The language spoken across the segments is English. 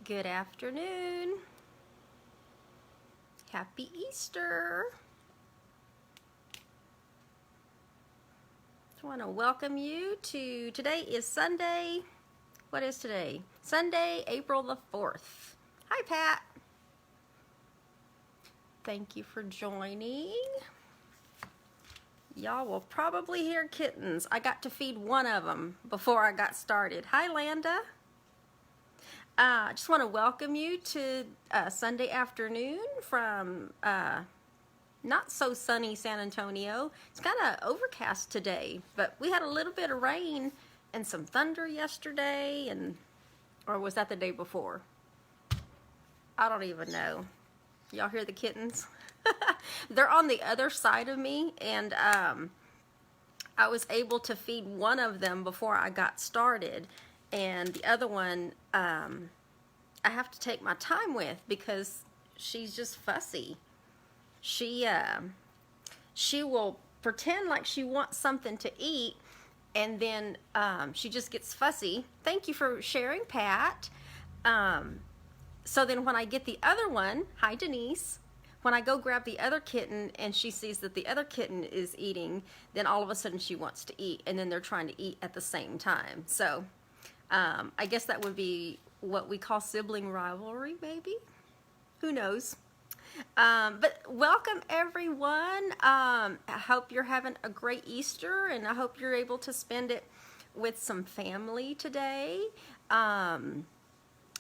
Good afternoon. Happy Easter. I want to welcome you to, today is Sunday. What is today? Sunday, April the 4th. Hi, Pat. Thank you for joining. Y'all will probably hear kittens. I got to feed one of them before I got started. Hi, Landa. I just want to welcome you to Sunday afternoon from not so sunny San Antonio. It's kind of overcast today, but we had a little bit of rain and some thunder yesterday, or was that the day before? I don't even know. Y'all hear the kittens? They're on the other side of me, and I was able to feed one of them before I got started, and the other one I have to take my time with because she's just fussy. She will pretend like she wants something to eat, and then she just gets fussy. Thank you for sharing, Pat. So then when I get the other one, hi Denise, when I go grab the other kitten and she sees that the other kitten is eating, then all of a sudden she wants to eat, and then they're trying to eat at the same time. So I guess that would be what we call sibling rivalry, maybe? Who knows? But welcome everyone. I hope you're having a great Easter, and I hope you're able to spend it with some family today.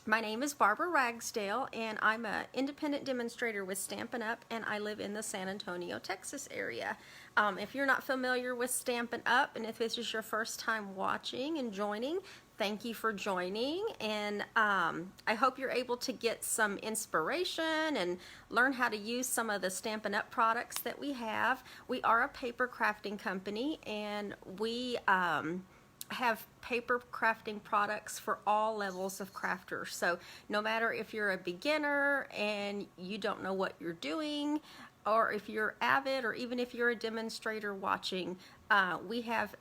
My name is Barbara Ragsdale, and I'm an independent demonstrator with Stampin' Up, and I live in the San Antonio, Texas area. If you're not familiar with Stampin' Up, and if this is your first time watching and joining, thank you for joining, and I hope you're able to get some inspiration and learn how to use some of the Stampin' Up products that we have. We are a paper crafting company, and we have paper crafting products for all levels of crafters. So no matter if you're a beginner and you don't know what you're doing, or if you're avid, or even if you're a demonstrator watching, we have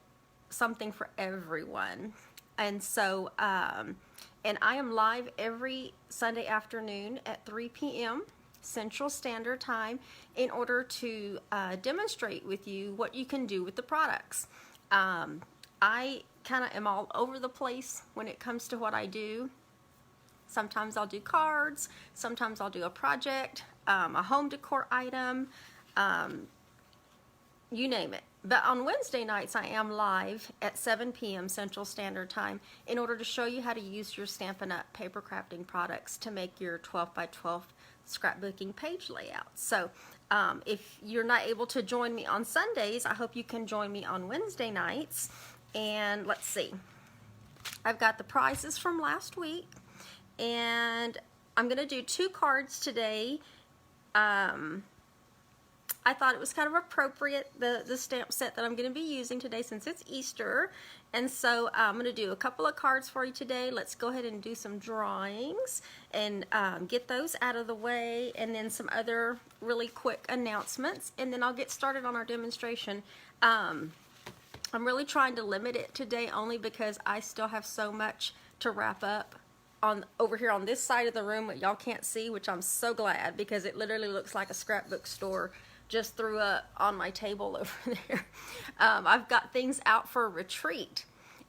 something for everyone. And so, and I am live every Sunday afternoon at 3 p.m. Central Standard Time in order to demonstrate with you what you can do with the products. I kind of am all over the place when it comes to what I do. Sometimes I'll do cards, sometimes I'll do a project, a home decor item, you name it. But on Wednesday nights, I am live at 7 p.m. Central Standard Time in order to show you how to use your Stampin' Up! Paper crafting products to make your 12 by 12 scrapbooking page layout. So if you're not able to join me on Sundays, I hope you can join me on Wednesday nights. And let's see, I've got the prizes from last week, and I'm going to do 2 cards today. I thought it was kind of appropriate, the stamp set that I'm going to be using today since it's Easter. And so I'm going to do a couple of cards for you today. Let's go ahead and do some drawings and get those out of the way, and then some other really quick announcements, and then I'll get started on our demonstration. I'm really trying to limit it today only because I still have so much to wrap up over here on this side of the room that y'all can't see, which I'm so glad, because it literally looks like a scrapbook store just threw up on my table over there. I've got things out for a retreat,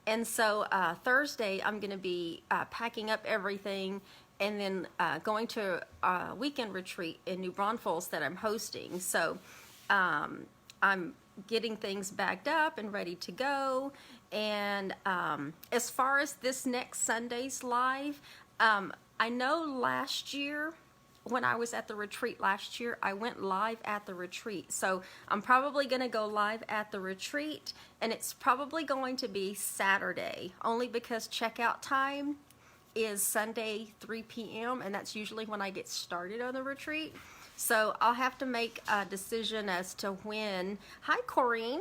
and so Thursday I'm going to be packing up everything and then going to a weekend retreat in New Braunfels that I'm hosting. So I'm getting things bagged up and ready to go. And as far as this next Sunday's live, I know last year when I was at the retreat last year, I went live at the retreat. So I'm probably going to go live at the retreat, and it's probably going to be Saturday, only because checkout time is Sunday 3 p.m. and that's usually when I get started on the retreat. So I'll have to make a decision as to when, hi Corrine,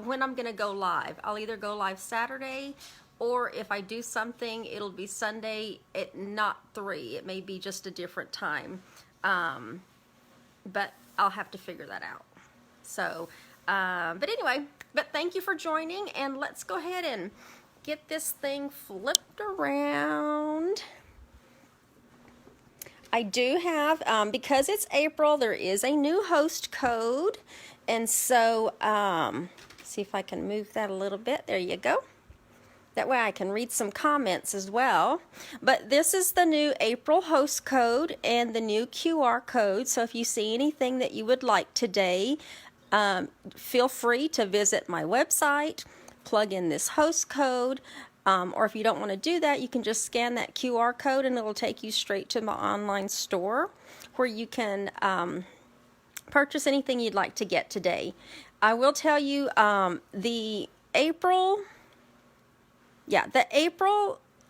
when I'm going to go live. I'll either go live Saturday, or if I do something, it'll be Sunday at not 3. It may be just a different time. But I'll have to figure that out. So, but anyway, but thank you for joining, and let's go ahead and get this thing flipped around. I do have, because it's April, there is a new host code. And so, see if I can move that a little bit. There you go. That way I can read some comments as well. But this is the new April host code and the new QR code. So if you see anything that you would like today, feel free to visit my website, plug in this host code, or if you don't want to do that, you can just scan that QR code and it'll take you straight to my online store where you can purchase anything you'd like to get today. I will tell you the April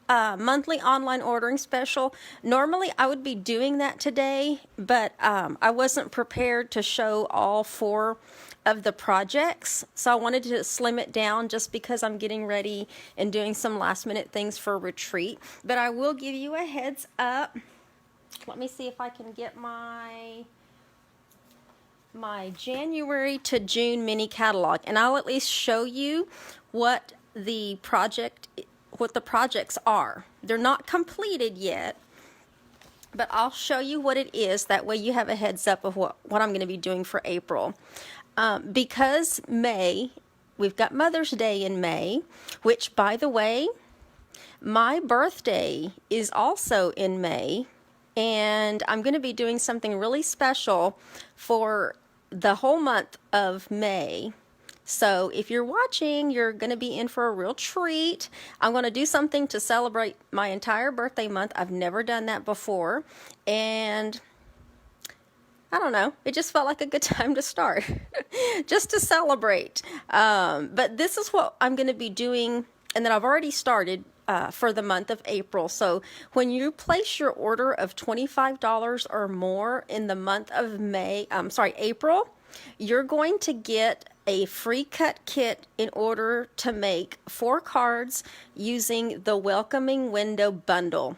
monthly online ordering special. Normally I would be doing that today, but I wasn't prepared to show all 4 of the projects, so I wanted to slim it down just because I'm getting ready and doing some last minute things for retreat. But I will give you a heads up. Let me see if I can get my January to June mini catalog, and I'll at least show you what the projects are. They're not completed yet, but I'll show you what it is. That way you have a heads up of what I'm going to be doing for April. Because May, we've got Mother's Day in May, which, by the way, my birthday is also in May, and I'm going to be doing something really special for the whole month of May. So if you're watching, you're going to be in for a real treat. I'm going to do something to celebrate my entire birthday month. I've never done that before, and I don't know, it just felt like a good time to start, just to celebrate. But this is what I'm going to be doing, and then I've already started for the month of April. So when you place your order of $25 or more in the month of April, you're going to get a free cut kit in order to make 4 cards using the Welcoming Window bundle.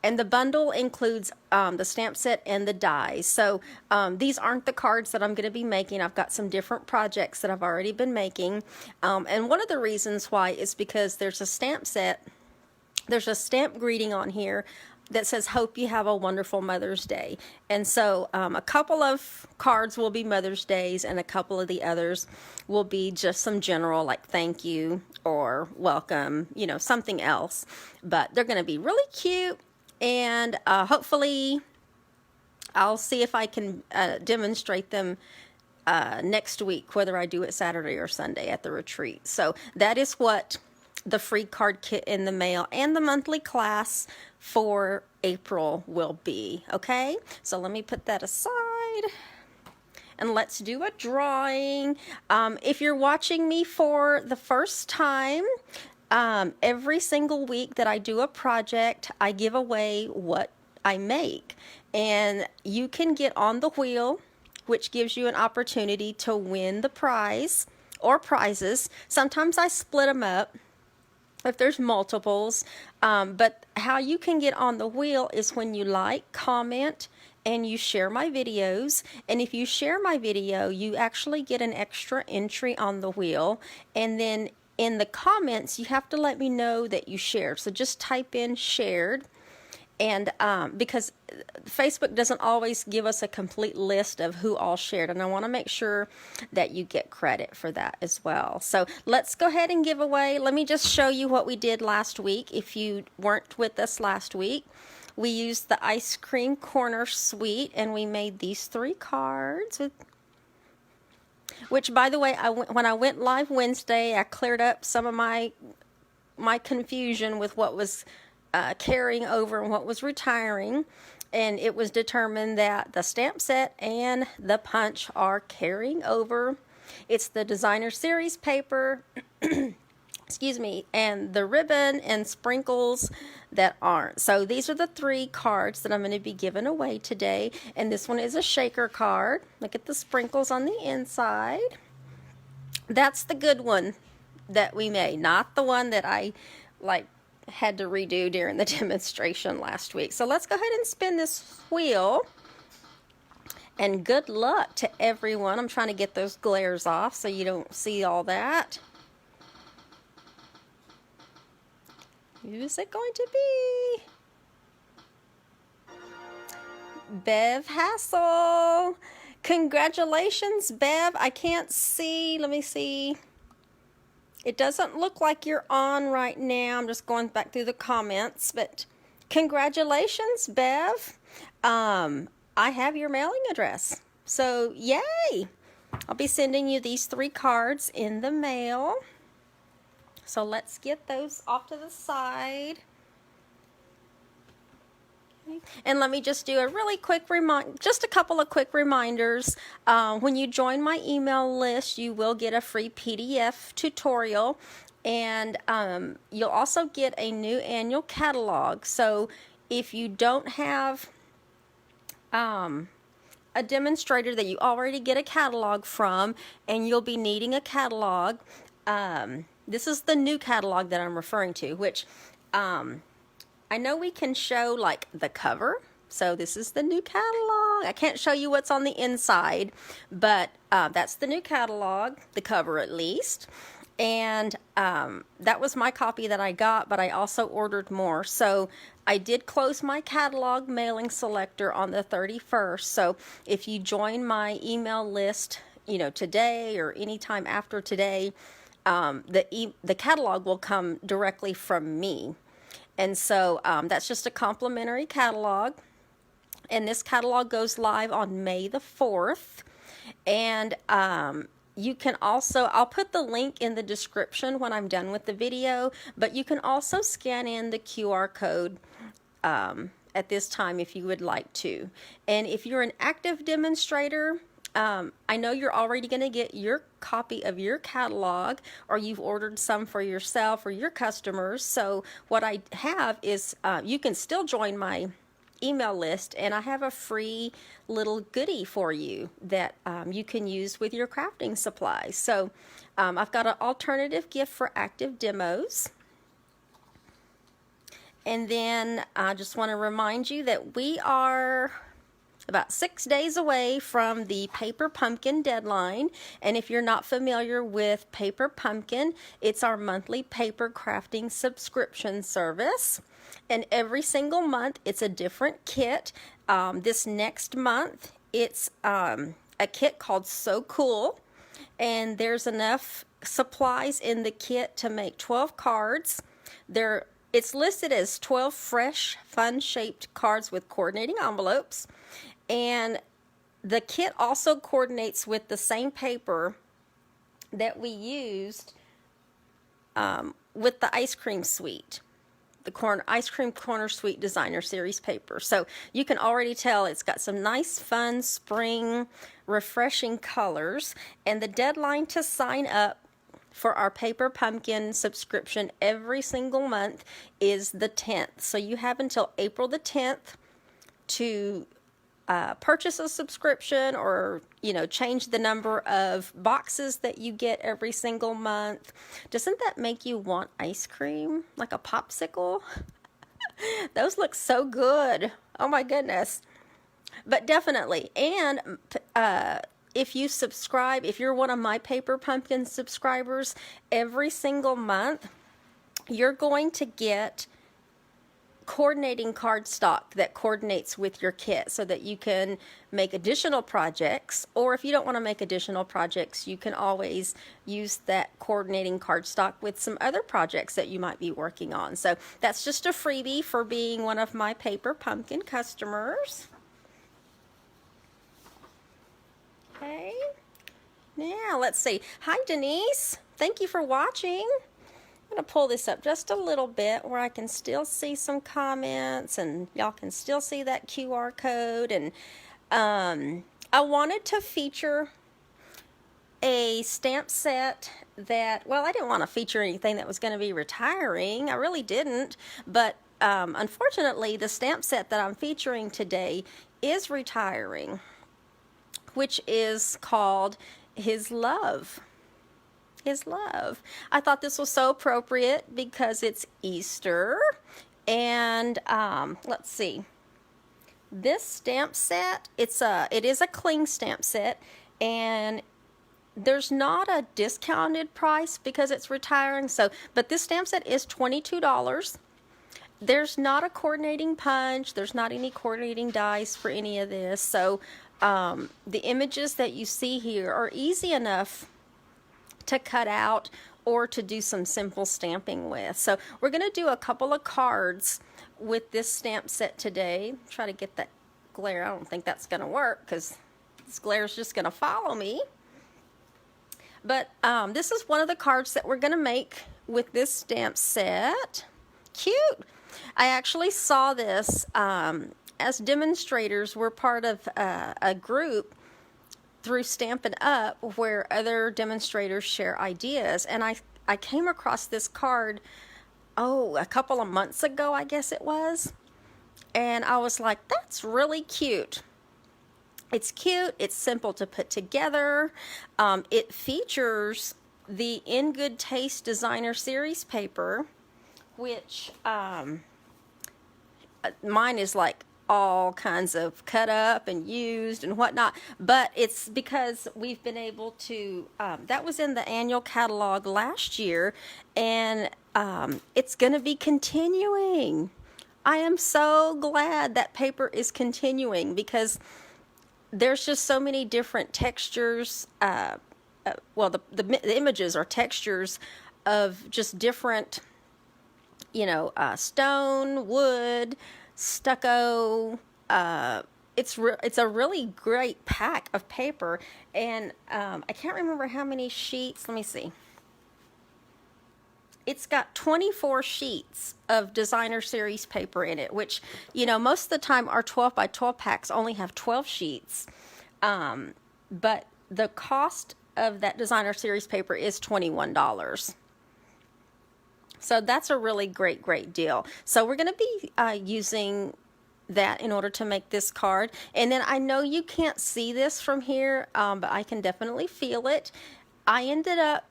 And the bundle includes the stamp set and the dies. So these aren't the cards that I'm going to be making. I've got some different projects that I've already been making. And one of the reasons why is because there's a stamp set, there's a stamp greeting on here that says, "Hope you have a wonderful Mother's Day." And so a couple of cards will be Mother's Days, and a couple of the others will be just some general, like thank you or welcome, something else. But they're going to be really cute. And hopefully I'll see if I can demonstrate them next week, whether I do it Saturday or Sunday at the retreat. So that is what the free card kit in the mail and the monthly class for April will be. Okay, so let me put that aside and let's do a drawing. If you're watching me for the first time, every single week that I do a project, I give away what I make. And you can get on the wheel, which gives you an opportunity to win the prize or prizes. Sometimes I split them up if there's multiples. But how you can get on the wheel is when you like, comment, and you share my videos. And if you share my video, you actually get an extra entry on the wheel. And then in the comments, you have to let me know that you shared. So just type in shared. And because Facebook doesn't always give us a complete list of who all shared, and I want to make sure that you get credit for that as well. So let's go ahead and give away. Let me just show you what we did last week. If you weren't with us last week, we used the Ice Cream Corner Suite, and we made these 3 cards with, which, by the way, when I went live Wednesday, I cleared up some of my confusion with what was carrying over and what was retiring, and it was determined that the stamp set and the punch are carrying over. It's the designer series paper excuse me, and the ribbon and sprinkles that aren't. So these are the 3 cards that I'm going to be giving away today, and this one is a shaker card. Look at the sprinkles on the inside. That's the good one that we made, not the one that I had to redo during the demonstration last week. So let's go ahead and spin this wheel, and good luck to everyone. I'm trying to get those glares off so you don't see all that. Who is it going to be? Bev Hassel. Congratulations, Bev. I can't see. Let me see. It doesn't look like you're on right now. I'm just going back through the comments, but congratulations, Bev. I have your mailing address. So, yay. I'll be sending you these 3 cards in the mail. So let's get those off to the side. And let me just do a really quick just a couple of quick reminders. When you join my email list, you will get a free PDF tutorial, and you'll also get a new annual catalog. So if you don't have a demonstrator that you already get a catalog from, and you'll be needing a catalog, this is the new catalog that I'm referring to, which I know we can show like the cover. So this is the new catalog. I can't show you what's on the inside, but that's the new catalog, the cover at least. And that was my copy that I got, but I also ordered more. So I did close my catalog mailing selector on the 31st. So if you join my email list, you know, today or anytime after today, the catalog will come directly from me. And so that's just a complimentary catalog. And this catalog goes live on May the 4th. And you can also, I'll put the link in the description when I'm done with the video, but you can also scan in the QR code at this time if you would like to. And if you're an active demonstrator, I know you're already going to get your copy of your catalog, or you've ordered some for yourself or your customers. So what I have is you can still join my email list, and I have a free little goodie for you that you can use with your crafting supplies. So I've got an alternative gift for active demos. And then I just want to remind you that we are about 6 days away from the Paper Pumpkin deadline. And if you're not familiar with Paper Pumpkin, it's our monthly paper crafting subscription service. And every single month, it's a different kit. This next month, it's a kit called So Cool. And there's enough supplies in the kit to make 12 cards. It's listed as 12 fresh, fun-shaped cards with coordinating envelopes. And the kit also coordinates with the same paper that we used with the ice cream suite, the ice cream corner suite designer series paper. So you can already tell it's got some nice, fun, spring, refreshing colors. And the deadline to sign up for our Paper Pumpkin subscription every single month is the 10th. So you have until April the 10th to purchase a subscription, or change the number of boxes that you get every single month. Doesn't that make you want ice cream, like a popsicle? Those look so good. Oh my goodness. But definitely, and if you subscribe, if you're one of my Paper Pumpkin subscribers, every single month you're going to get coordinating cardstock that coordinates with your kit, so that you can make additional projects. Or if you don't want to make additional projects, you can always use that coordinating cardstock with some other projects that you might be working on. So that's just a freebie for being one of my Paper Pumpkin customers. Okay, now let's see. Hi Denise, thank you for watching. I'm going to pull this up just a little bit where I can still see some comments, and y'all can still see that QR code. And I wanted to feature a stamp set that, well, I didn't want to feature anything that was going to be retiring. I really didn't. But unfortunately, the stamp set that I'm featuring today is retiring, which is called His Love. His Love. I thought this was so appropriate because it's Easter. And let's see. This stamp set, it is a cling stamp set, and there's not a discounted price because it's retiring. But this stamp set is $22. there's not a coordinating punch, there's not any coordinating dies for any of this, so the images that you see here are easy enough to cut out or to do some simple stamping with. So we're going to do a couple of cards with this stamp set today. Try to get that glare. I don't think that's going to work because this glare is just going to follow me. But this is one of the cards that we're going to make with this stamp set. Cute! I actually saw this as demonstrators. We're part of a group through Stampin' Up where other demonstrators share ideas, and I came across this card a couple of months ago, I guess it was, and I was like, that's really cute. It's cute, it's simple to put together. It features the In Good Taste Designer Series paper, which mine is like all kinds of cut up and used and whatnot, but it's because we've been able to, that was in the annual catalog last year, and it's going to be continuing. I am so glad that paper is continuing because there's just so many different textures. Well, the images are textures of just different, stone, wood, stucco. It's a really great pack of paper, and I can't remember how many sheets. Let me see. It's got 24 sheets of designer series paper in it, which, most of the time our 12 by 12 packs only have 12 sheets. But the cost of that designer series paper is $21. So that's a really great deal. So we're going to be using that in order to make this card. And then I know you can't see this from here, but I can definitely feel it. I ended up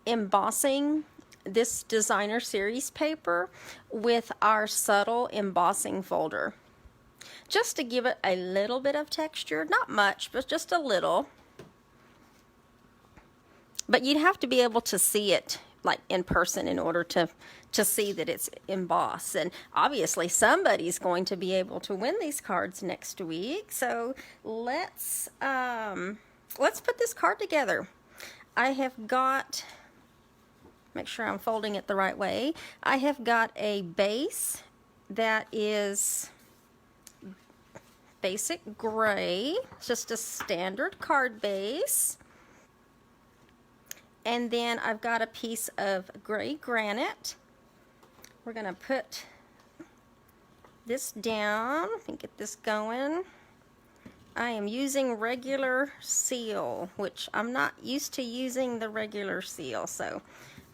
embossing this designer series paper with our subtle embossing folder, just to give it a little bit of texture. Not much, but just a little. But you'd have to be able to see it like in person in order to see that it's embossed. And obviously somebody's going to be able to win these cards next week. So let's put this card together. I have got, make sure I'm folding it the right way. I have got a base that is basic gray, just a standard card base. And then I've got a piece of gray granite. We're going to put this down and get this going. I am using regular seal, which I'm not used to using the regular seal, so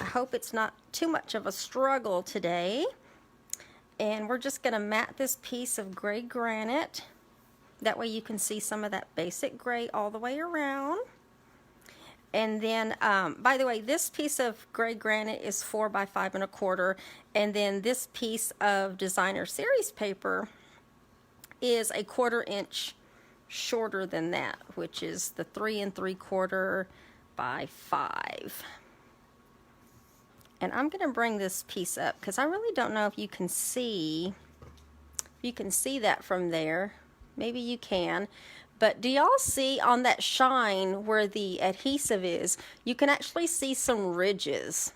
I hope it's not too much of a struggle today. And we're just going to mat this piece of gray granite. That way you can see some of that basic gray all the way around. And then, by the way, this piece of gray granite is 4 by 5 1/4, and then this piece of designer series paper is 1/4 inch shorter than that, which is the 3 3/4 by 5. And I'm going to bring this piece up because I really don't know if you can see that from there. Maybe you can. But do y'all see on that shine where the adhesive is, you can actually see some ridges.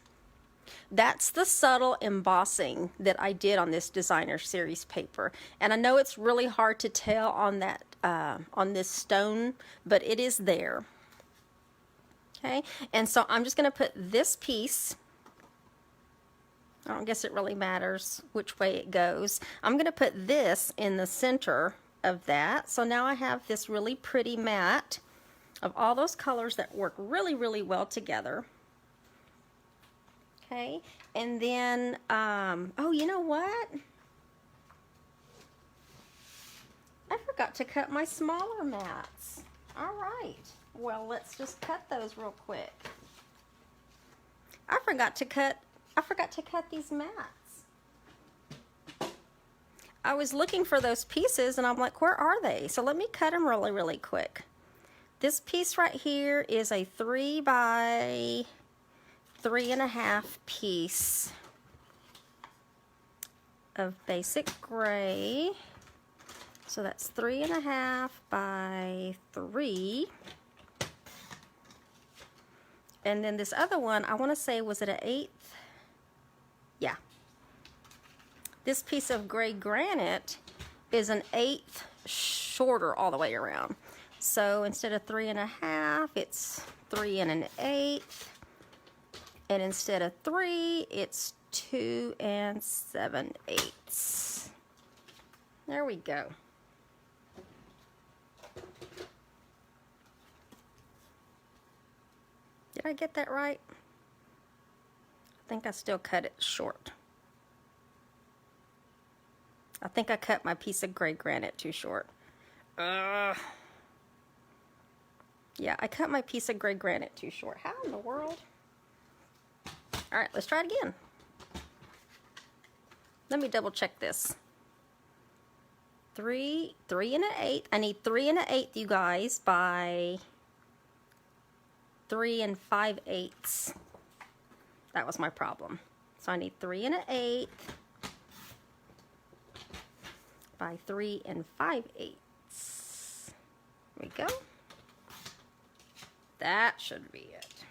That's the subtle embossing that I did on this designer series paper. And I know it's really hard to tell on that on this stone, but it is there. Okay, and so I'm just going to put this piece, I don't guess it really matters which way it goes. I'm going to put this in the center of that. So now I have this really pretty mat of all those colors that work really well together. Okay, and then, oh, you know what? I forgot to cut my smaller mats. All right, well, let's just cut those real quick. I forgot to cut these mats. I was looking for those pieces and I'm like, where are they? So let me cut them really quick. This piece right here is a 3 by 3 1/2 piece of basic gray. So that's 3.5 by 3. And then this other one, I want to say, was it an 1/8? Yeah. This piece of gray granite is an 1/8 shorter all the way around. So instead of 3.5, it's 3 1/8. And instead of 3, it's 2 7/8. There we go. Did I get that right? I think I still cut it short. I think I cut my piece of gray granite too short. Yeah, I cut my piece of gray granite too short. How in the world? All right, let's try it again. Let me double check this. 3 1/8. I need 3 1/8, you guys, by 3 5/8. That was my problem. So I need 3 1/8 by 3 5/8. There we go. That should be it.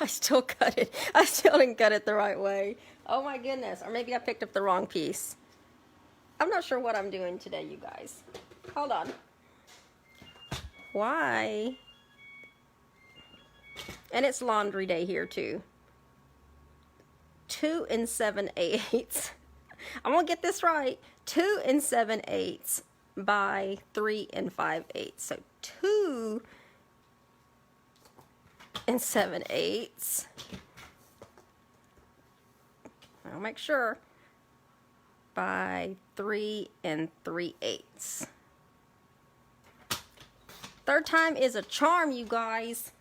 I still cut it. I still didn't cut it the right way. Oh my goodness. Or maybe I picked up the wrong piece. I'm not sure what I'm doing today, you guys. Hold on. Why? And it's laundry day here too. 2 7/8. I'm gonna get this right. 2 7/8 by 3 5/8. So 2 7/8. I'll make sure. By 3 3/8. Third time is a charm, you guys.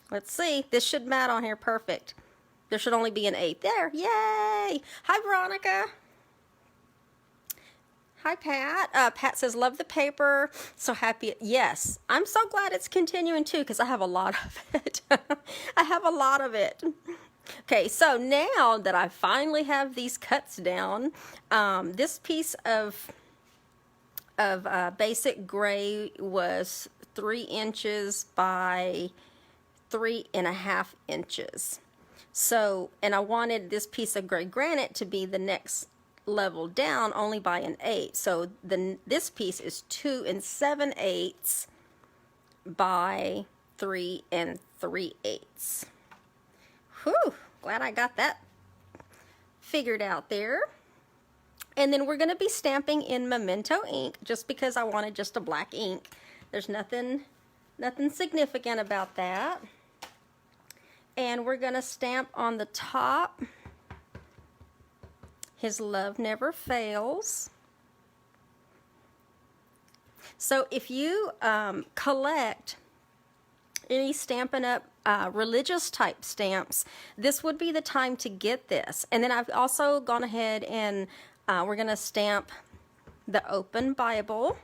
Let's see. This should mat on here perfect. There should only be an 8 there. Yay! Hi, Veronica. Hi, Pat. Pat says, love the paper. So happy. Yes, I'm so glad it's continuing too, because I have a lot of it. I have a lot of it. Okay, so now that I finally have these cuts down, this piece of basic gray was 3 inches by 3.5 inches. So, and I wanted this piece of gray granite to be the next level down only by an 8. So this piece is 2 7/8 by 3 3/8. Whew, glad I got that figured out there. And then we're going to be stamping in Memento ink just because I wanted just a black ink. There's nothing significant about that. And we're going to stamp on the top, His Love Never Fails. So if you collect any Stampin' Up! Religious type stamps, this would be the time to get this. And then I've also gone ahead and we're going to stamp the Open Bible.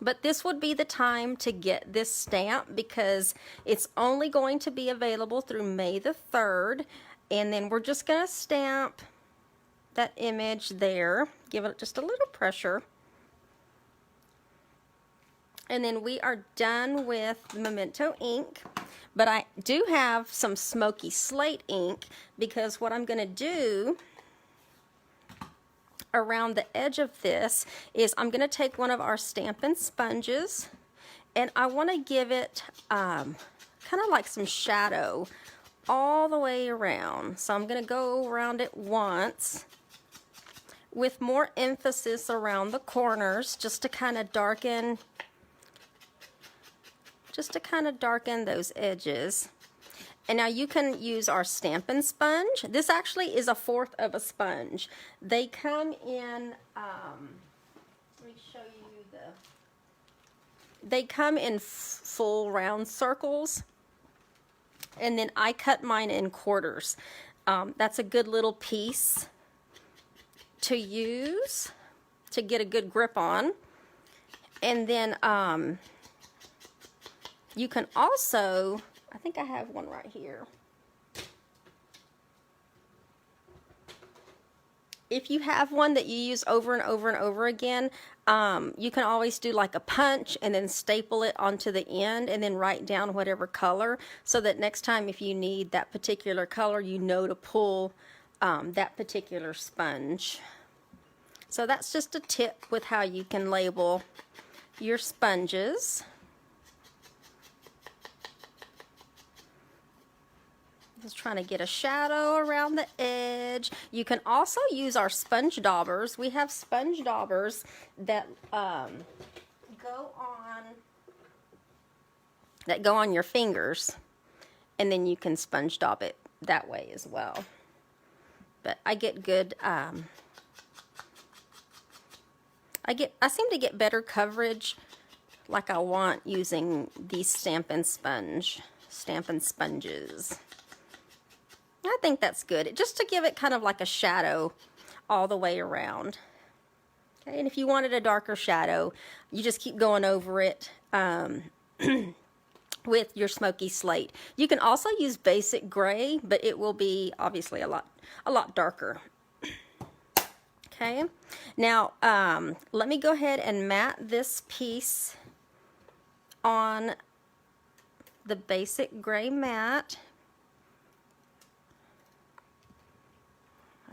But this would be the time to get this stamp because it's only going to be available through May the 3rd. And then we're just going to stamp that image there. Give it just a little pressure. And then we are done with Memento ink. But I do have some smoky slate ink because what I'm going to do around the edge of this is I'm going to take one of our Stampin' Sponges and I want to give it kind of like some shadow all the way around. So I'm going to go around it once with more emphasis around the corners just to kind of darken those edges. And now you can use our Stampin' Sponge. This actually is 1/4 of a sponge. They come in, let me show you they come in full round circles. And then I cut mine in quarters. That's a good little piece to use to get a good grip on. And then you can also, I think I have one right here. If you have one that you use over and over and over again, you can always do like a punch and then staple it onto the end and then write down whatever color, so that next time if you need that particular color, you know to pull that particular sponge. So that's just a tip with how you can label your sponges. Just trying to get a shadow around the edge. You can also use our sponge daubers. We have sponge daubers that go on your fingers, and then you can sponge daub it that way as well. But I get good. I seem to get better coverage like I want using these Stampin' Sponges. I think that's good, just to give it kind of like a shadow all the way around. Okay, and if you wanted a darker shadow, you just keep going over it with your smoky slate. You can also use basic gray, but it will be obviously a lot darker. Okay, now let me go ahead and mat this piece on the basic gray mat.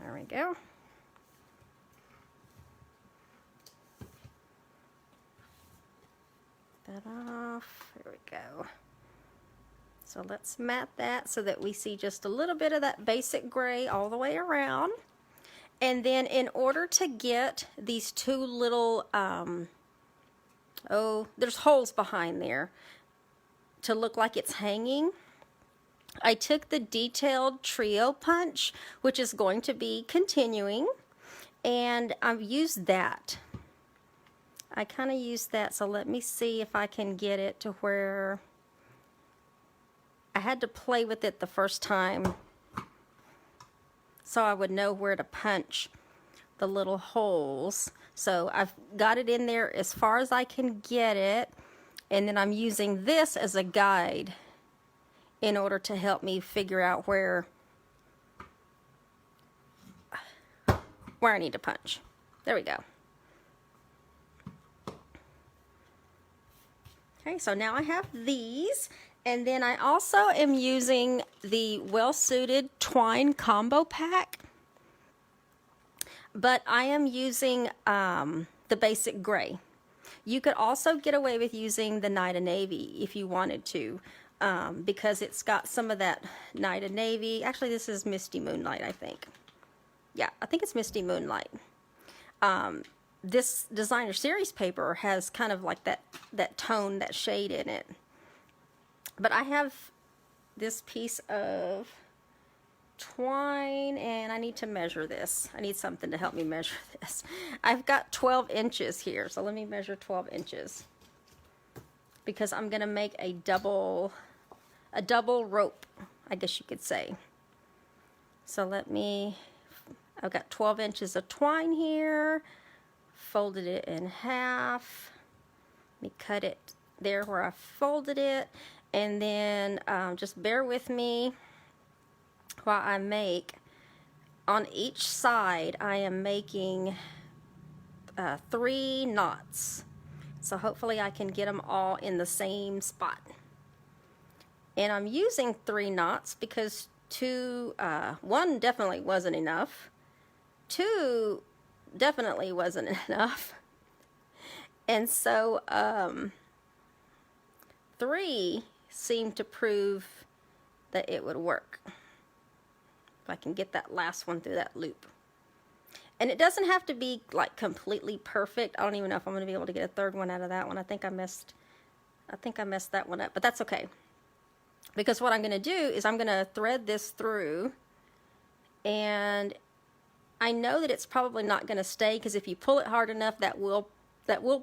There we go. That off. There we go. So let's mat that so that we see just a little bit of that basic gray all the way around. And then in order to get these two little, there's holes behind there to look like it's hanging, I took the Detailed Trio Punch, which is going to be continuing, and I've used that. I kind of used that, so let me see if I can get it to where I had to play with it the first time so I would know where to punch the little holes. So I've got it in there as far as I can get it, and then I'm using this as a guide in order to help me figure out where I need to punch. There we go. Okay, so now I have these, and then I also am using the Well Suited Twine Combo Pack, but I am using the basic gray. You could also get away with using the Night of Navy if you wanted to, because it's got some of that Night of Navy. Actually, this is Misty Moonlight, I think. Yeah, I think it's Misty Moonlight. This designer series paper has kind of like that tone, that shade in it. But I have this piece of twine, and I need to measure this. I need something to help me measure this. I've got 12 inches here, so let me measure 12 inches. Because I'm going to make a double rope, I guess you could say. So I've got 12 inches of twine here, folded it in half. Let me cut it there where I folded it, and then just bear with me while I make, on each side I am making 3 knots. So hopefully I can get them all in the same spot. And I'm using 3 knots because 1 definitely wasn't enough. 2 definitely wasn't enough. And so 3 seemed to prove that it would work. If I can get that last one through that loop. And it doesn't have to be like completely perfect. I don't even know if I'm going to be able to get a third one out of that one. I think I messed that one up, but that's okay. Because what I'm going to do is I'm going to thread this through, and I know that it's probably not going to stay, because if you pull it hard enough, that will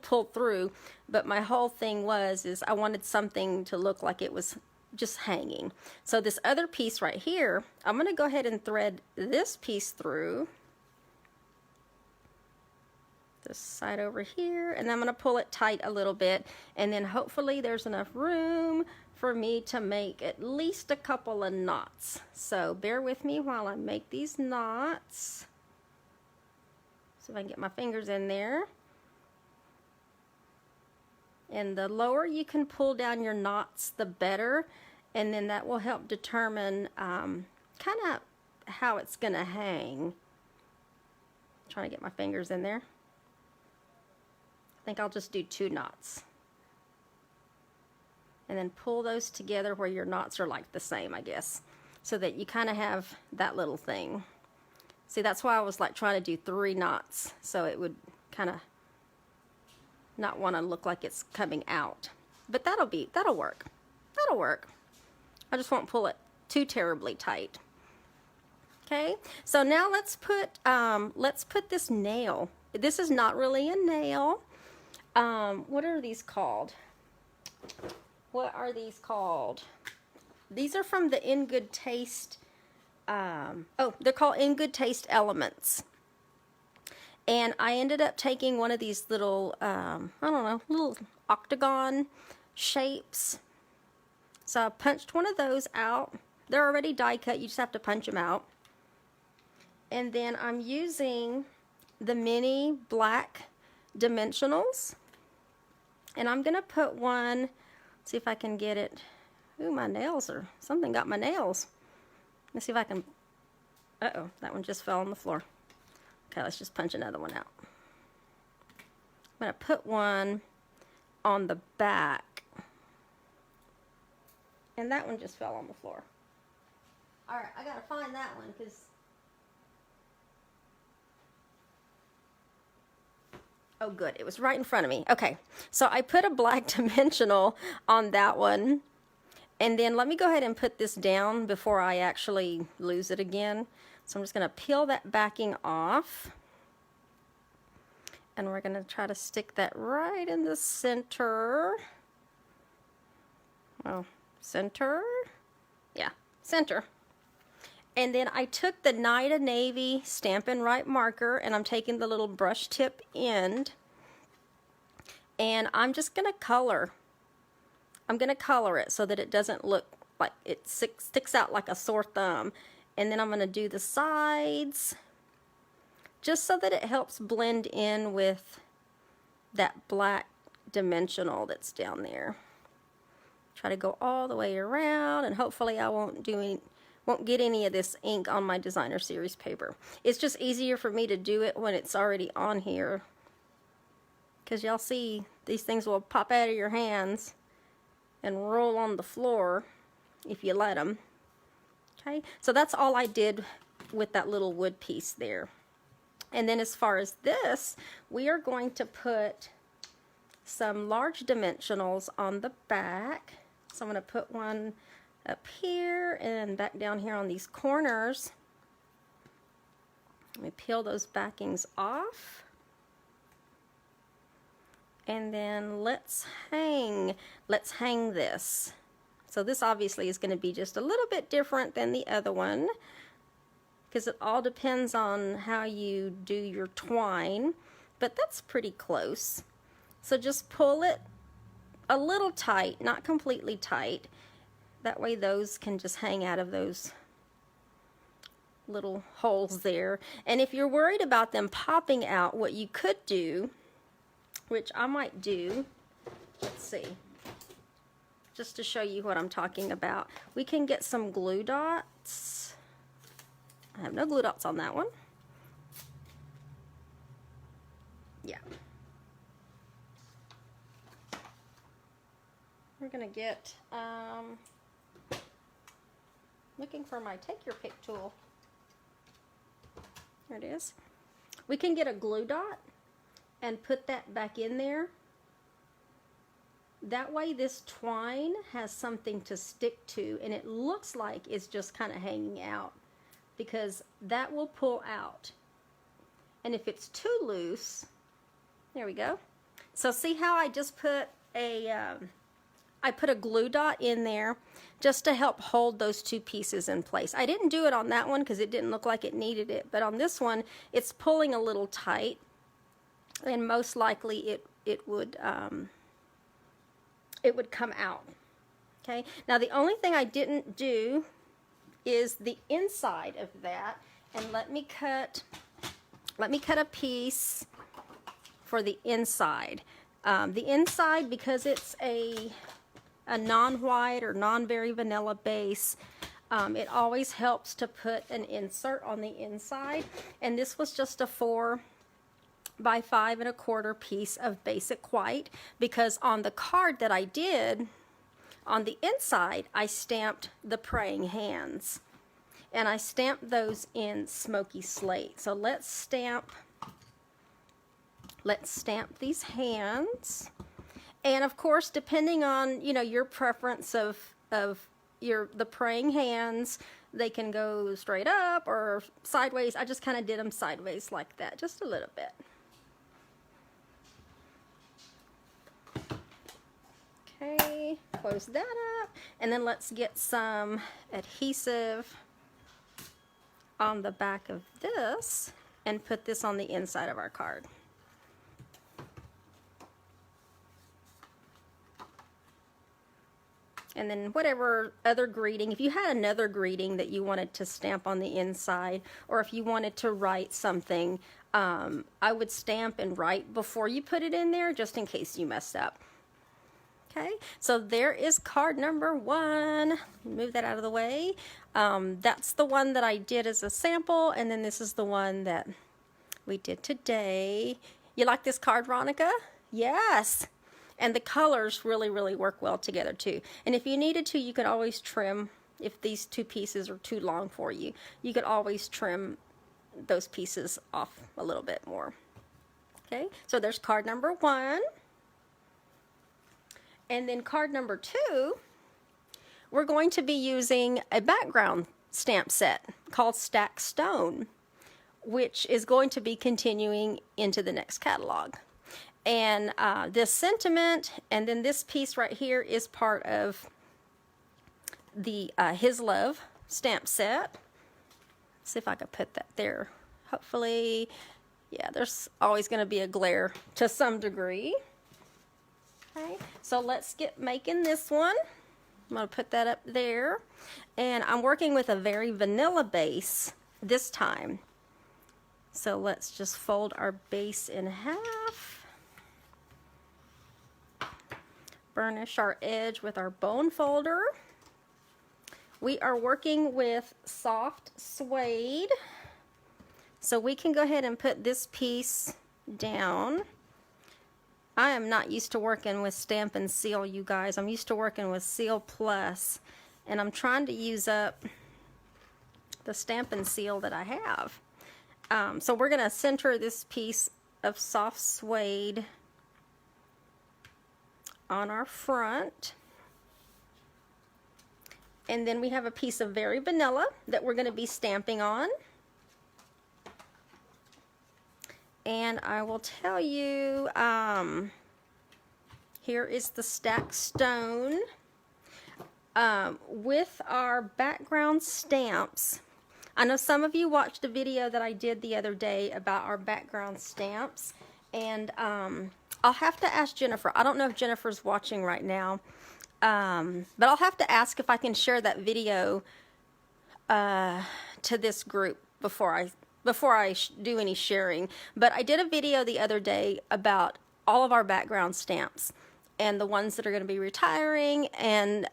pull through. But my whole thing is I wanted something to look like it was just hanging. So this other piece right here, I'm going to go ahead and thread this piece through. This side over here, and I'm going to pull it tight a little bit, and then hopefully there's enough room for me to make at least a couple of knots. So bear with me while I make these knots. See if I can get my fingers in there. And the lower you can pull down your knots, the better. And then that will help determine kind of how it's going to hang. Trying to get my fingers in there. I think I'll just do 2 knots. And then pull those together where your knots are like the same, I guess. So that you kind of have that little thing. See, that's why I was like trying to do 3 knots. So it would kind of not want to look like it's coming out. But that'll work. That'll work. I just won't pull it too terribly tight. Okay, so now let's put this nail. This is not really a nail. What are these called? What are these called? These are from the In Good Taste. Oh, they're called In Good Taste Elements. And I ended up taking one of these little, I don't know, little octagon shapes. So I punched one of those out. They're already die cut. You just have to punch them out. And then I'm using the mini black dimensionals. And I'm going to put one, see if I can get it. Ooh, my nails are, something got my nails. Let's see if I can, uh-oh, that one just fell on the floor. Okay, let's just punch another one out. I'm going to put one on the back. And that one just fell on the floor. All right, I got to find that one because oh, good. It was right in front of me. Okay, so I put a black dimensional on that one. And then let me go ahead and put this down before I actually lose it again. So I'm just going to peel that backing off. And we're going to try to stick that right in the center. Well, center. Yeah, center. And then I took the Night of Navy Stampin' Right marker, and I'm taking the little brush tip end, and I'm just going to color. I'm going to color it so that it doesn't look like it sticks out like a sore thumb. And then I'm going to do the sides, just so that it helps blend in with that black dimensional that's down there. Try to go all the way around, and hopefully I won't get any of this ink on my designer series paper. It's just easier for me to do it when it's already on here, because y'all see these things will pop out of your hands and roll on the floor if you let them. Okay, so that's all I did with that little wood piece there. And then as far as this, we are going to put some large dimensionals on the back. So I'm going to put one up here and back down here on these corners. Let me peel those backings off. And then let's hang this. So this obviously is going to be just a little bit different than the other one, because it all depends on how you do your twine, but that's pretty close. So just pull it a little tight, not completely tight. That way those can just hang out of those little holes there. And if you're worried about them popping out, what you could do, which I might do, let's see, just to show you what I'm talking about, we can get some glue dots. I have no glue dots on that one. Yeah. We're gonna get, looking for my take your pick tool. There it is. We can get a glue dot and put that back in there. That way this twine has something to stick to, and it looks like it's just kind of hanging out, because that will pull out. And if it's too loose, there we go. So see how I just put I put a glue dot in there just to help hold those two pieces in place. I didn't do it on that one because it didn't look like it needed it, but on this one it's pulling a little tight, and most likely it would come out. Okay, now the only thing I didn't do is the inside of that, and let me cut a piece for the inside. The inside, because it's a non-white or non-very vanilla base, it always helps to put an insert on the inside, and this was just a 4 by 5 1/4 piece of basic white, because on the card that I did, on the inside, I stamped the praying hands, and I stamped those in smoky slate. So let's stamp these hands. And of course, depending on, you know, your preference of the praying hands, they can go straight up or sideways. I just kind of did them sideways like that, just a little bit. Okay, close that up, and then let's get some adhesive on the back of this and put this on the inside of our card. And then whatever other greeting, if you had another greeting that you wanted to stamp on the inside, or if you wanted to write something, I would stamp and write before you put it in there, just in case you messed up. Okay, so there is card number 1. Move that out of the way. That's the one that I did as a sample, and then this is the one that we did today. You like this card, Veronica? Yes. And the colors really, really work well together too. And if you needed to, you could always trim, if these 2 pieces are too long for you, you could always trim those pieces off a little bit more. Okay, so there's card number 1. And then card number 2, we're going to be using a background stamp set called Stack Stone, which is going to be continuing into the next catalog. And this sentiment, and then this piece right here is part of the His Love stamp set. Let's see if I can put that there. Hopefully, yeah, there's always going to be a glare to some degree. Okay, so let's get making this one. I'm going to put that up there. And I'm working with a very vanilla base this time. So let's just fold our base in half. Burnish our edge with our bone folder. We are working with soft suede. So we can go ahead and put this piece down. I am not used to working with Stampin' Seal, you guys. I'm used to working with Seal Plus, and I'm trying to use up the Stampin' Seal that I have. So we're going to center this piece of soft suede on our front. And then we have a piece of very vanilla that we're going to be stamping on. And I will tell you, here is the Stack Stone. With our background stamps, I know some of you watched a video that I did the other day about our background stamps, and I'll have to ask Jennifer. I don't know if Jennifer's watching right now, but I'll have to ask if I can share that video to this group before I do any sharing. But I did a video the other day about all of our background stamps and the ones that are going to be retiring, and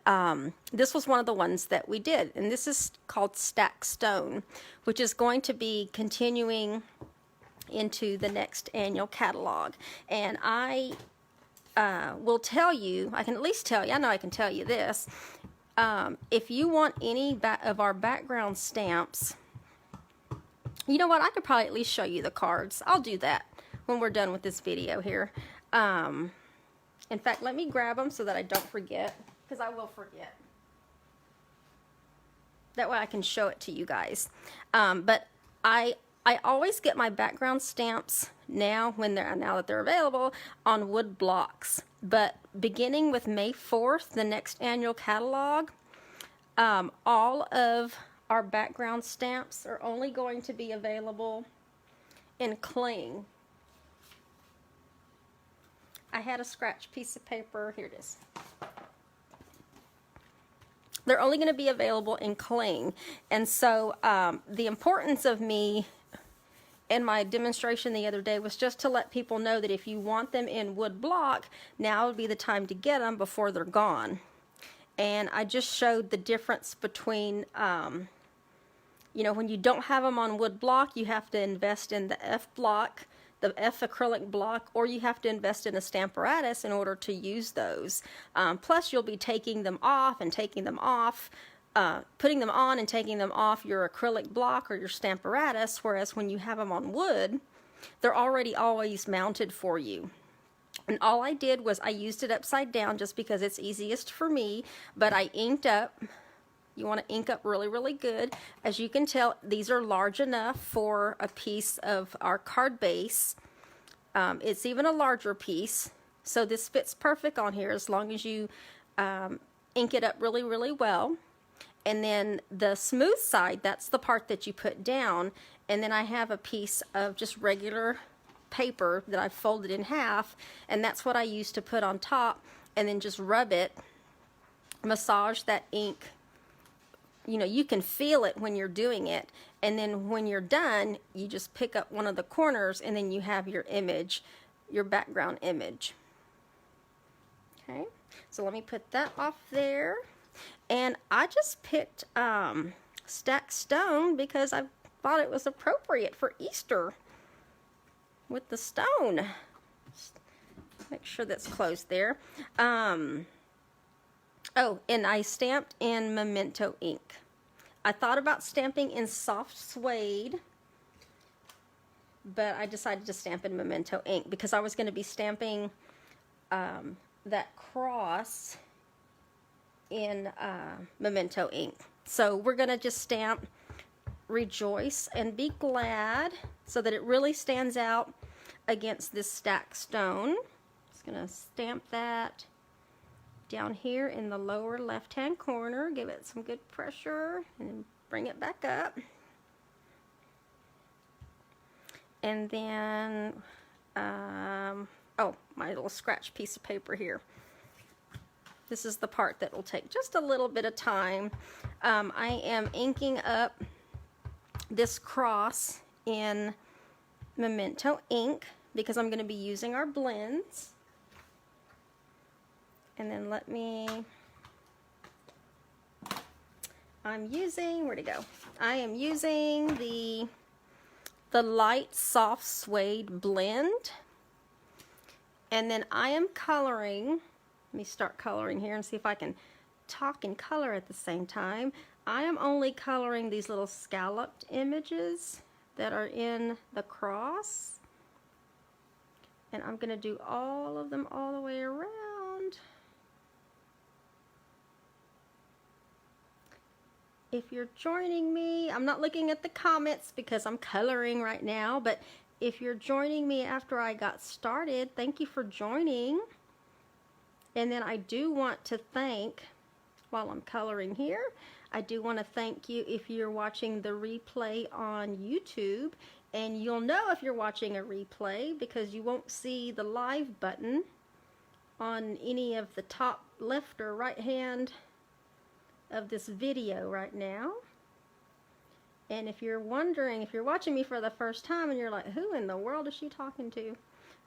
this was one of the ones that we did, and this is called Stack Stone, which is going to be continuing into the next annual catalog. And I will tell you, I can at least tell you, I know I can tell you this, if you want any of our background stamps, you know what, I could probably at least show you the cards. I'll do that when we're done with this video here. In fact, let me grab them so that I don't forget, because I will forget. That way I can show it to you guys. But I always get my background stamps now that they're available on wood blocks. But beginning with May 4th, the next annual catalog, all of our background stamps are only going to be available in cling. I had a scratch piece of paper. Here it is. they're only going to be available in cling. And so the importance of me in my demonstration the other day was just to let people know that if you want them in wood block, now would be the time to get them before they're gone. And I just showed the difference between, you know, when you don't have them on wood block, you have to invest in the F block, the F acrylic block, or you have to invest in a Stamparatus in order to use those. Plus, you'll be taking them off and taking them off, putting them on and taking them off your acrylic block or your Stamparatus, whereas when you have them on wood, they're already always mounted for you. And all I did was I used it upside down just because it's easiest for me, but I inked up. You want to ink up really, really good. As you can tell, these are large enough for a piece of our card base. It's even a larger piece, so this fits perfect on here as long as you ink it up really, really well. And then the smooth side, that's the part that you put down. And then I have a piece of just regular paper that I've folded in half, and that's what I use to put on top, and then just rub it, massage that ink. You know, you can feel it when you're doing it, and then when you're done, you just pick up one of the corners, and then you have your image, your background image. Okay, so let me put that off there. And I just picked stacked stone because I thought it was appropriate for Easter with the stone. Make sure that's closed there. Oh, and I stamped in Memento ink. I thought about stamping in soft suede, but I decided to stamp in Memento ink because I was going to be stamping that cross in Memento ink. So we're going to just stamp Rejoice and Be Glad so that it really stands out against this stacked stone. Just going to stamp that down here in the lower left hand corner, give it some good pressure, and then bring it back up. And then oh, my little scratch piece of paper here. This is the part that will take just a little bit of time. I am inking up this cross in Memento ink because I'm going to be using our blends. And then I'm using, where'd it go? I am using the light soft suede blend. And then I am coloring, let me start coloring here and see if I can talk and color at the same time. I am only coloring these little scalloped images that are in the cross. And I'm going to do all of them all the way around. If you're joining me, I'm not looking at the comments because I'm coloring right now, but if you're joining me after I got started, thank you for joining. And then I do want to thank, while I'm coloring here, I do want to thank you if you're watching the replay on YouTube. And you'll know if you're watching a replay because you won't see the live button on any of the top left or right hand of this video right now. And if you're wondering, if you're watching me for the first time and you're like, who in the world is she talking to?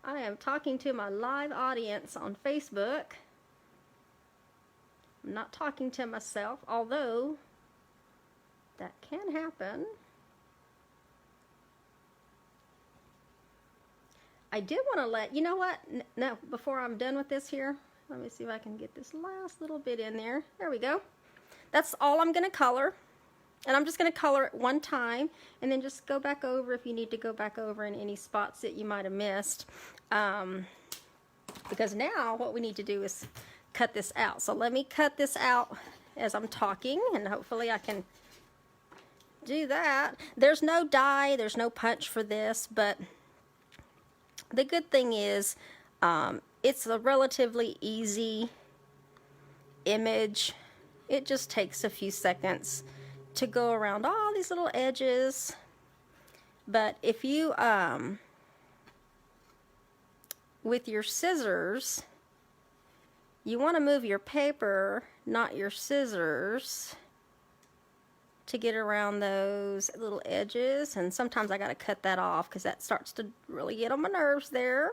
I am talking to my live audience on Facebook. I'm not talking to myself, although that can happen. I did want to let, you know what? No, before I'm done with this here, let me see if I can get this last little bit in there. There we go. That's all I'm going to color. And I'm just going to color it one time and then just go back over if you need to go back over in any spots that you might have missed. Because now what we need to do is cut this out. So let me cut this out as I'm talking, and hopefully I can do that. There's no die, there's no punch for this, but the good thing is it's a relatively easy image. It just takes a few seconds to go around all these little edges. But if you, with your scissors, you want to move your paper not your scissors to get around those little edges, and sometimes I gotta cut that off because that starts to really get on my nerves there.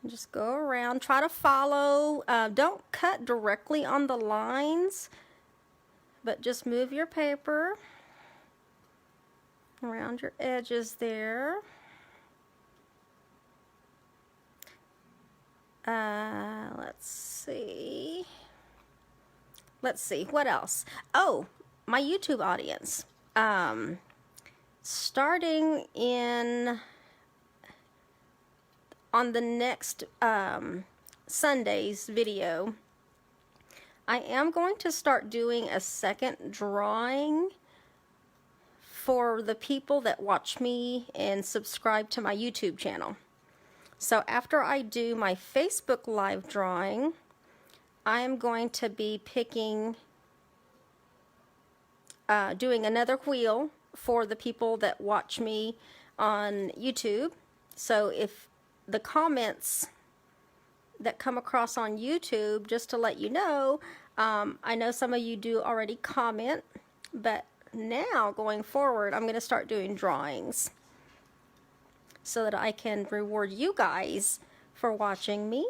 And just go around, try to follow, don't cut directly on the lines, but just move your paper around your edges there. Let's see, what else? Oh, my YouTube audience. Starting on the next Sunday's video, I am going to start doing a second drawing for the people that watch me and subscribe to my YouTube channel. So after I do my Facebook Live drawing, I am going to be picking, doing another wheel for the people that watch me on YouTube. So if the comments that come across on YouTube, just to let you know, I know some of you do already comment, but now going forward, I'm going to start doing drawings so that I can reward you guys for watching me.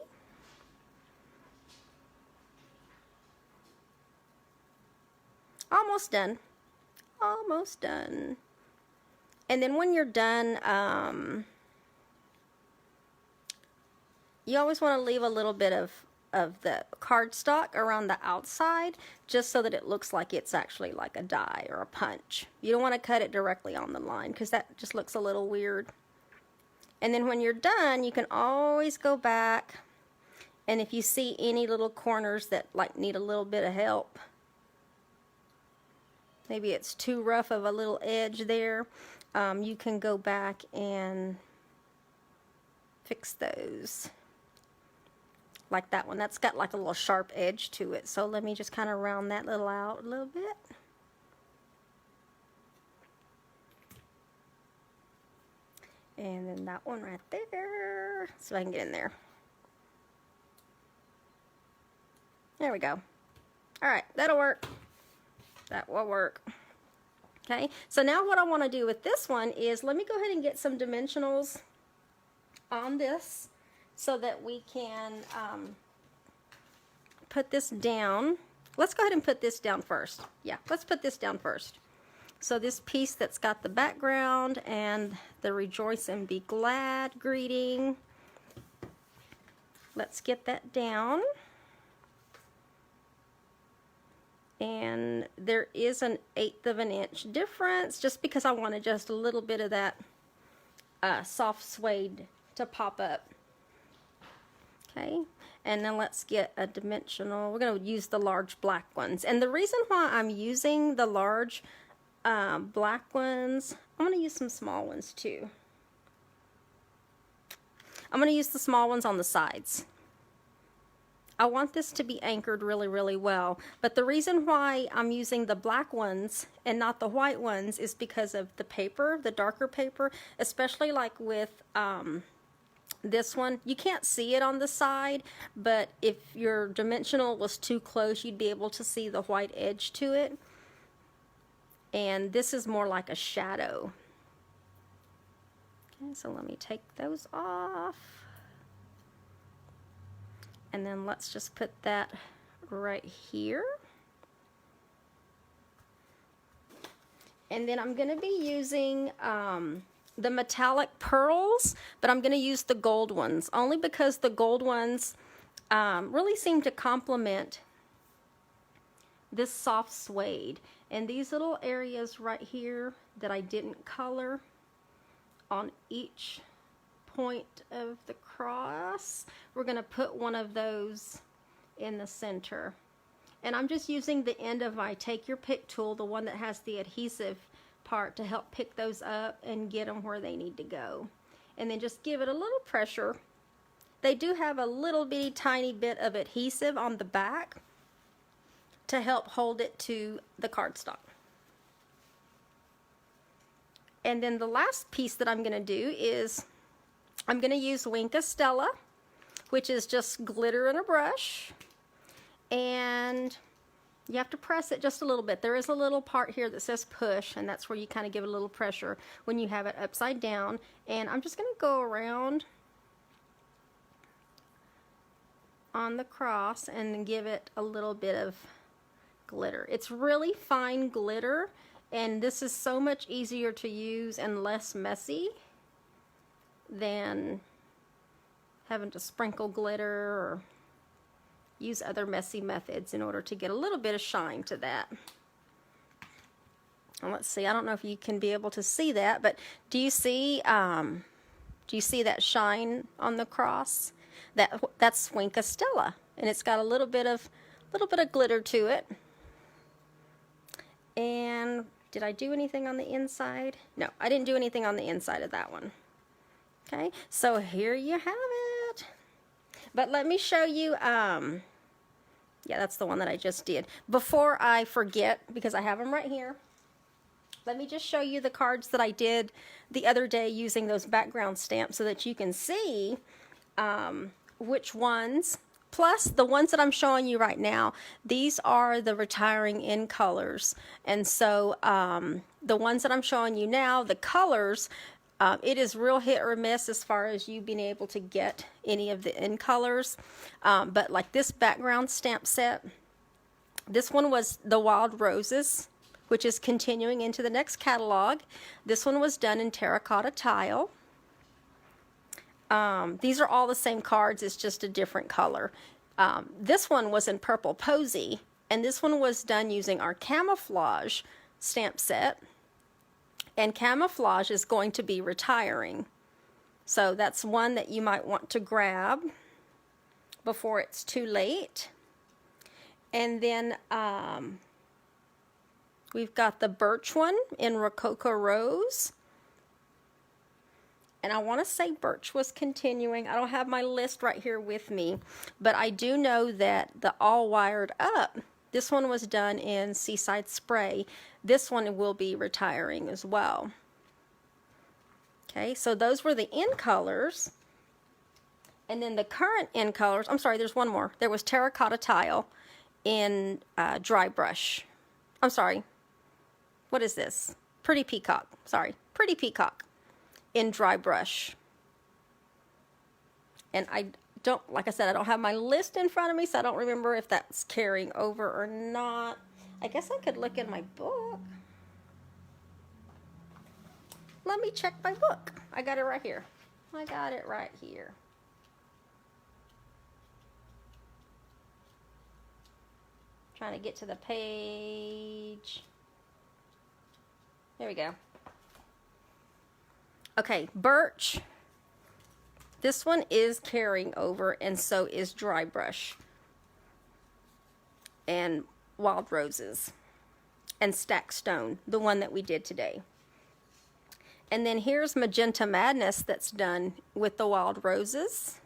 Almost done. Almost done. And then when you're done, you always want to leave a little bit of the cardstock around the outside, just so that it looks like it's actually like a die or a punch. You don't want to cut it directly on the line because that just looks a little weird. And then when you're done, you can always go back, and if you see any little corners that like need a little bit of help, maybe it's too rough of a little edge there, you can go back and fix those. Like that one, that's got like a little sharp edge to it. So let me just kind of round that little out a little bit. And then that one right there. So I can get in there. There we go. All right, that'll work. That will work. Okay, so now what I want to do with this one is, let me go ahead and get some dimensionals on this so that we can put this down. Let's go ahead and put this down first. Yeah, let's put this down first. So this piece that's got the background and the rejoice and be glad greeting, let's get that down. And there is an 1/8 of an inch difference, just because I wanted just a little bit of that soft suede to pop up. Okay, and then let's get a dimensional. We're going to use the large black ones. And the reason why I'm using the large black ones, I'm going to use some small ones too. I'm going to use the small ones on the sides. I want this to be anchored really, really well. But the reason why I'm using the black ones and not the white ones is because of the paper, the darker paper, especially like with this one. You can't see it on the side, but if your dimensional was too close, you'd be able to see the white edge to it. And this is more like a shadow. Okay, so let me take those off. And then let's just put that right here. And then I'm going to be using the metallic pearls, but I'm going to use the gold ones, only because the gold ones really seem to complement this soft suede. And these little areas right here that I didn't color on each point of the cross, we're going to put one of those in the center. And I'm just using the end of my take your pick tool, the one that has the adhesive part, to help pick those up and get them where they need to go. And then just give it a little pressure. They do have a little bitty tiny bit of adhesive on the back to help hold it to the cardstock. And then the last piece that I'm going to do is I'm going to use Stella, which is just glitter in a brush. and you have to press it just a little bit. There is a little part here that says push, and that's where you kind of give it a little pressure when you have it upside down. And I'm just going to go around on the cross and give it a little bit of glitter. It's really fine glitter, and this is so much easier to use and less messy than having to sprinkle glitter or use other messy methods in order to get a little bit of shine to that. And let's see, I don't know if you can be able to see that, but do you see that shine on the cross? That's Stella, and it's got a little bit of glitter to it. And did I do anything on the inside? No, I didn't do anything on the inside of that one. Okay, so here you have it. But let me show you, yeah, that's the one that I just did. Before I forget, because I have them right here, let me just show you the cards that I did the other day using those background stamps so that you can see which ones, plus the ones that I'm showing you right now, these are the retiring in colors. And so the ones that I'm showing you now, the colors, it is real hit or miss as far as you being able to get any of the in colors. But like this background stamp set, this one was the Wild Roses, which is continuing into the next catalog. This one was done in terracotta tile. These are all the same cards, it's just a different color. This one was in Purple Posy, and this one was done using our camouflage stamp set. And camouflage is going to be retiring. So that's one that you might want to grab before it's too late. And then we've got the Birch one in Rococo Rose. And I want to say Birch was continuing. I don't have my list right here with me, but I do know that the All Wired Up, this one was done in Seaside Spray. This one will be retiring as well. Okay, so those were the in colors. And then the current in colors, I'm sorry, there's one more. There was Terracotta Tile in Dry Brush. I'm sorry, what is this? Pretty Peacock, sorry, Pretty Peacock in Dry Brush. And I don't, like I said, I don't have my list in front of me, so I don't remember if that's carrying over or not. I guess I could look in my book. Let me check my book. I got it right here. I got it right here. Trying to get to the page. There we go. Okay, Birch. This one is carrying over, and so is Dry Brush. And Wild Roses. And Stack Stone, the one that we did today. And then here's Magenta Madness that's done with the Wild Roses.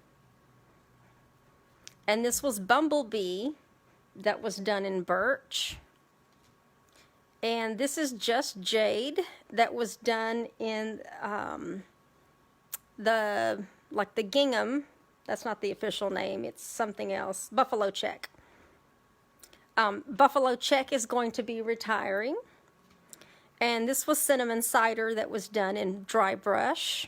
And this was Bumblebee that was done in Birch. And this is Just Jade that was done in the gingham. That's not the official name, it's something else. Buffalo Check. Buffalo Check is going to be retiring. And this was Cinnamon Cider that was done in Dry Brush.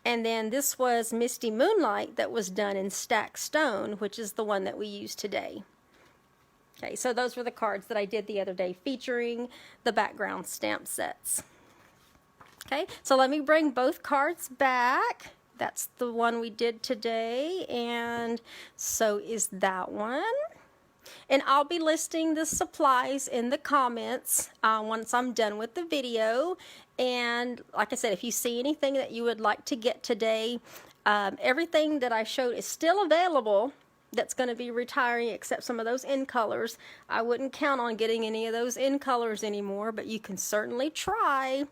And then this was Misty Moonlight that was done in Stack Stone, which is the one that we use today. Okay, so those were the cards that I did the other day featuring the background stamp sets. Okay, so let me bring both cards back. That's the one we did today, and so is that one. And I'll be listing the supplies in the comments once I'm done with the video. And like I said, if you see anything that you would like to get today, everything that I showed is still available. That's going to be retiring, except some of those in colors. I wouldn't count on getting any of those in colors anymore, but you can certainly try.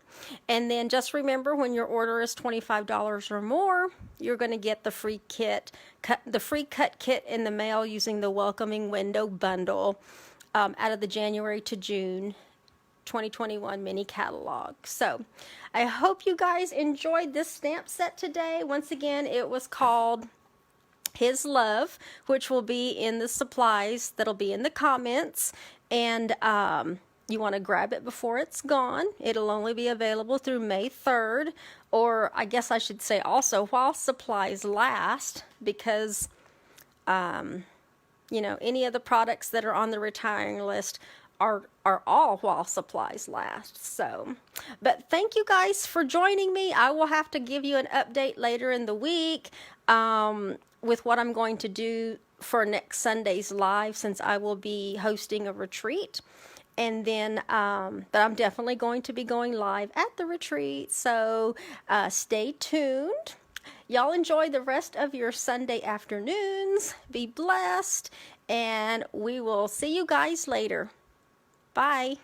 And then just remember, when your order is $25 or more, you're going to get the free kit, the free cut kit in the mail using the Welcoming Window bundle out of the January to June 2021 mini catalog. So I hope you guys enjoyed this stamp set today. Once again, it was called his love, which will be in the supplies that'll be in the comments. And you want to grab it before it's gone. It'll only be available through May 3rd, or I guess I should say also while supplies last, because you know, any of the products that are on the retiring list are all while supplies last. So, but thank you guys for joining me. I will have to give you an update later in the week with what I'm going to do for next Sunday's live, since I will be hosting a retreat. And then, but I'm definitely going to be going live at the retreat. So stay tuned. Y'all enjoy the rest of your Sunday afternoons. Be blessed. And we will see you guys later. Bye.